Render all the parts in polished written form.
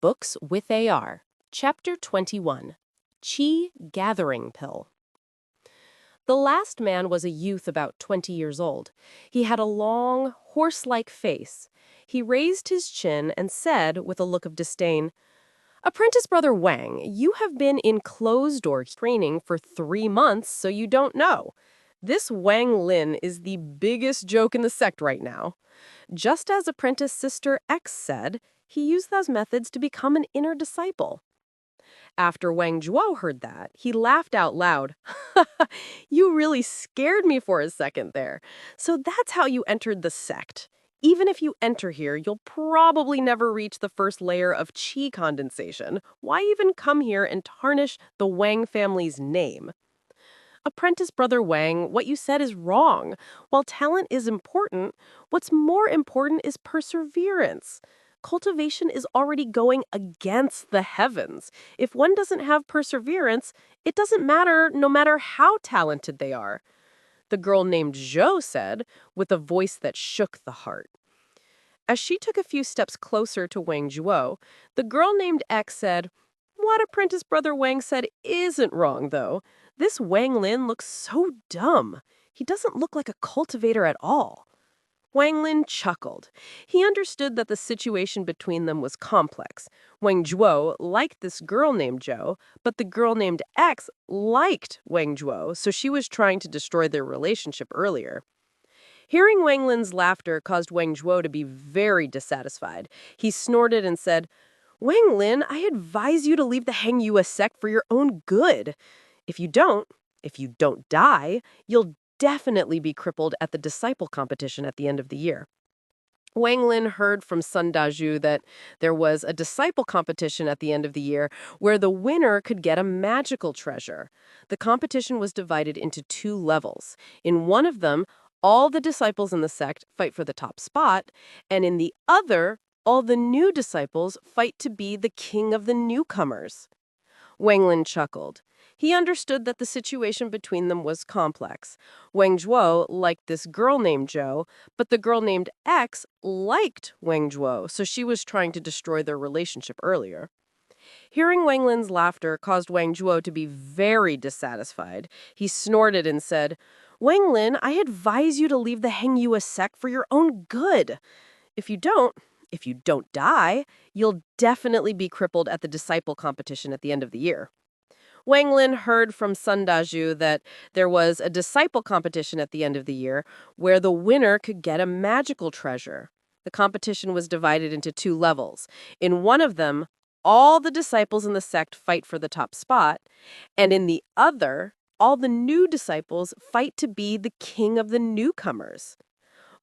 Books with AR, Chapter 21, Qi Gathering Pill. The last man was a youth about 20 years old. He had a long, horse-like face. He raised his chin and said, with a look of disdain, "Apprentice Brother Wang, you have been in closed-door training for 3 months, so you don't know. This Wang Lin is the biggest joke in the sect right now." Just as Apprentice Sister X said, he used those methods to become an inner disciple. After Wang Zhuo heard that, he laughed out loud. "You really scared me for a second there. So that's how you entered the sect. Even if you enter here, you'll probably never reach the first layer of qi condensation. Why even come here and tarnish the Wang family's name?" Apprentice Brother Wang, what you said is wrong. While talent is important, what's more important is perseverance. Cultivation is already going against the heavens. If one doesn't have perseverance, it doesn't matter no matter how talented they are. The girl named Zhou said, with a voice that shook the heart. As she took a few steps closer to Wang Zhuo, the girl named X said, "What Apprentice Brother Wang said isn't wrong, though. This Wang Lin looks so dumb. He doesn't look like a cultivator at all." Wang Lin chuckled. He understood that the situation between them was complex. Wang Zhuo liked this girl named Zhou, but the girl named X liked Wang Zhuo, so she was trying to destroy their relationship earlier. Hearing Wang Lin's laughter caused Wang Zhuo to be very dissatisfied. He snorted and said, "Wang Lin, I advise you to leave the Hang Yue sect for your own good. If you don't die, you'll definitely be crippled at the disciple competition at the end of the year." Wang Lin heard from Sun Dazhu that there was a disciple competition at the end of the year where the winner could get a magical treasure. The competition was divided into 2 levels. In one of them, all the disciples in the sect fight for the top spot, and in the other, all the new disciples fight to be the king of the newcomers. Wang Lin chuckled. He understood that the situation between them was complex. Wang Zhuo liked this girl named Zhou, but the girl named X liked Wang Zhuo, so she was trying to destroy their relationship earlier. Hearing Wang Lin's laughter caused Wang Zhuo to be very dissatisfied. He snorted and said, "Wang Lin, I advise you to leave the Heng Yue sect for your own good. If you don't die, you'll definitely be crippled at the disciple competition at the end of the year." Wang Lin heard from Sun Dazhu that there was a disciple competition at the end of the year where the winner could get a magical treasure. The competition was divided into 2 levels. In one of them, all the disciples in the sect fight for the top spot, and in the other, all the new disciples fight to be the king of the newcomers.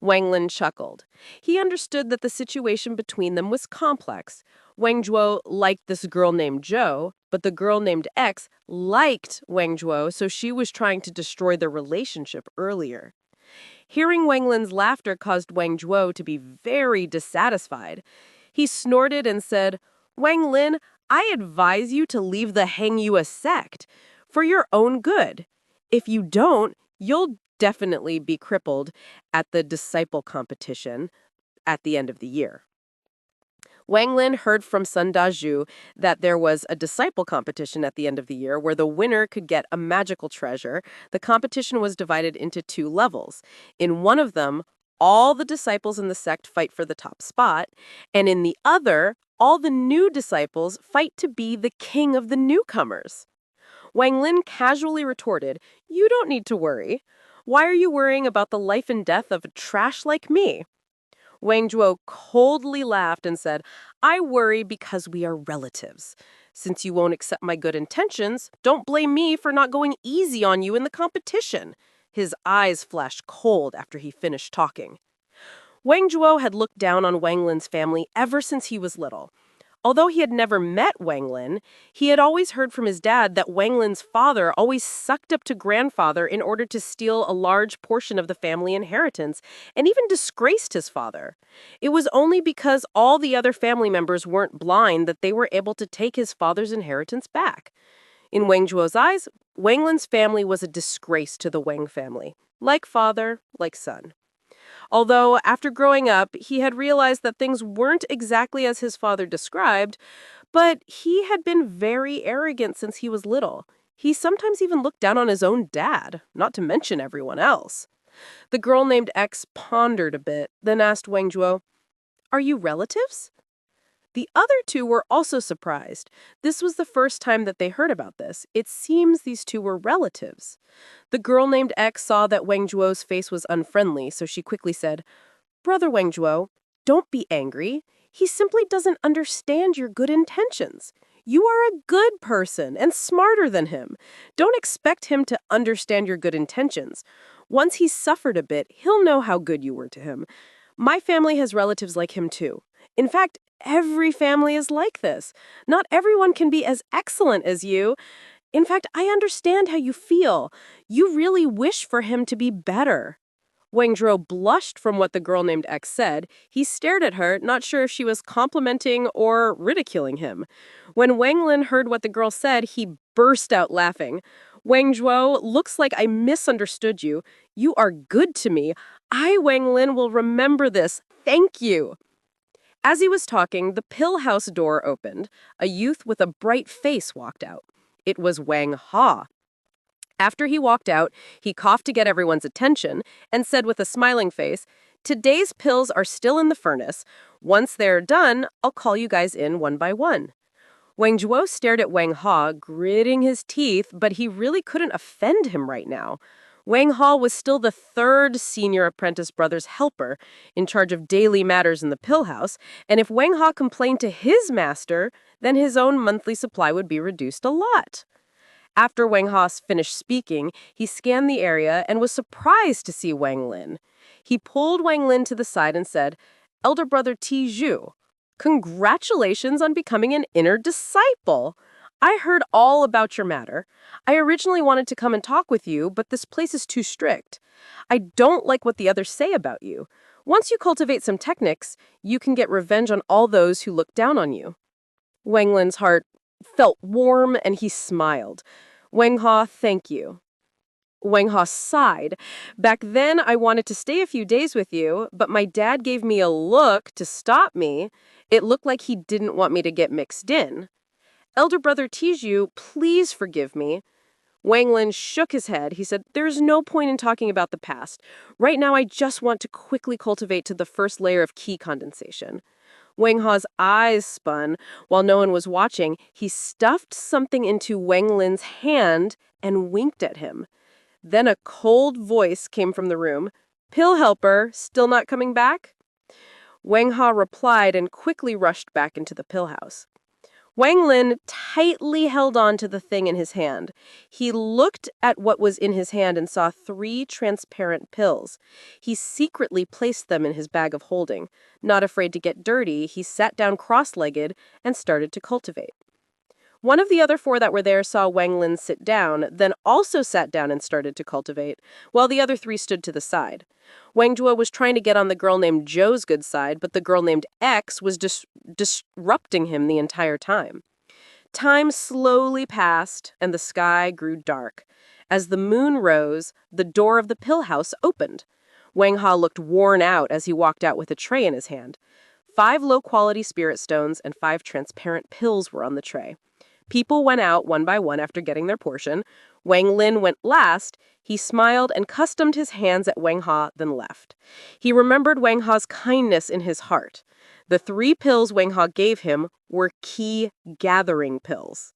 Wang Lin chuckled. He understood that the situation between them was complex. Wang Zhuo liked this girl named Zhou, but the girl named X liked Wang Zhuo, so she was trying to destroy their relationship earlier. Hearing Wang Lin's laughter caused Wang Zhuo to be very dissatisfied. He snorted and said, "Wang Lin, I advise you to leave the Heng Yue sect for your own good. If you don't, you'll definitely be crippled at the disciple competition at the end of the year." Wang Lin heard from Sun Dazhu that there was a disciple competition at the end of the year where the winner could get a magical treasure. The competition was divided into 2 levels. In one of them, all the disciples in the sect fight for the top spot, and in the other, all the new disciples fight to be the king of the newcomers. Wang Lin casually retorted, "You don't need to worry. Why are you worrying about the life and death of a trash like me?" Wang Zhuo coldly laughed and said, "I worry because we are relatives. Since you won't accept my good intentions, don't blame me for not going easy on you in the competition." His eyes flashed cold after he finished talking. Wang Zhuo had looked down on Wang Lin's family ever since he was little. Although he had never met Wang Lin, he had always heard from his dad that Wang Lin's father always sucked up to grandfather in order to steal a large portion of the family inheritance, and even disgraced his father. It was only because all the other family members weren't blind that they were able to take his father's inheritance back. In Wang Zhuo's eyes, Wang Lin's family was a disgrace to the Wang family. Like father, like son. Although, after growing up, he had realized that things weren't exactly as his father described, but he had been very arrogant since he was little. He sometimes even looked down on his own dad, not to mention everyone else. The girl named X pondered a bit, then asked Wang Zhuo, "Are you relatives?" The other two were also surprised. This was the first time that they heard about this. It seems these two were relatives. The girl named X saw that Wang Zhuo's face was unfriendly, so she quickly said, "Brother Wang Zhuo, don't be angry. He simply doesn't understand your good intentions. You are a good person and smarter than him. Don't expect him to understand your good intentions. Once he's suffered a bit, he'll know how good you were to him. My family has relatives like him too. In fact, every family is like this. Not everyone can be as excellent as you. In fact, I understand how you feel. You really wish for him to be better." Wang Zhuo blushed from what the girl named X said. He stared at her, not sure if she was complimenting or ridiculing him. When Wang Lin heard what the girl said, he burst out laughing. "Wang Zhuo, looks like I misunderstood you. You are good to me. I, Wang Lin, will remember this. Thank you." As he was talking, the pill house door opened. A youth with a bright face walked out. It was Wang Hao. After he walked out, he coughed to get everyone's attention and said with a smiling face, "Today's pills are still in the furnace. Once they're done, I'll call you guys in one by one." Wang Zhuo stared at Wang Hao, gritting his teeth, but he really couldn't offend him right now. Wang Hao was still the third senior apprentice brother's helper, in charge of daily matters in the pill house, and if Wang Hao complained to his master, then his own monthly supply would be reduced a lot. After Wang Hao finished speaking, he scanned the area and was surprised to see Wang Lin. He pulled Wang Lin to the side and said, "Elder brother Ti Zhu, congratulations on becoming an inner disciple. I heard all about your matter. I originally wanted to come and talk with you, but this place is too strict. I don't like what the others say about you. Once you cultivate some techniques, you can get revenge on all those who look down on you." Wang Lin's heart felt warm and he smiled. "Wang Hao, thank you." Wang Hao sighed. "Back then, I wanted to stay a few days with you, but my dad gave me a look to stop me. It looked like he didn't want me to get mixed in. Elder brother Tiju, please forgive me." Wang Lin shook his head. He said, "There's no point in talking about the past. Right now, I just want to quickly cultivate to the first layer of key condensation." Wang Hao's eyes spun. While no one was watching, he stuffed something into Wang Lin's hand and winked at him. Then a cold voice came from the room. "Pill helper, still not coming back?" Wang Hao replied and quickly rushed back into the pill house. Wang Lin tightly held on to the thing in his hand. He looked at what was in his hand and saw 3 transparent pills. He secretly placed them in his bag of holding. Not afraid to get dirty, he sat down cross-legged and started to cultivate. One of the other 4 that were there saw Wang Lin sit down, then also sat down and started to cultivate, while the other 3 stood to the side. Wang Zhuo was trying to get on the girl named Zhou's good side, but the girl named X was disrupting him the entire time. Time slowly passed, and the sky grew dark. As the moon rose, the door of the pill house opened. Wang Hao looked worn out as he walked out with a tray in his hand. 5 low-quality spirit stones and 5 transparent pills were on the tray. People went out one by one after getting their portion. Wang Lin went last. He smiled and customed his hands at Wang Hao, then left. He remembered Wang Hao's kindness in his heart. The 3 pills Wang Hao gave him were key gathering pills.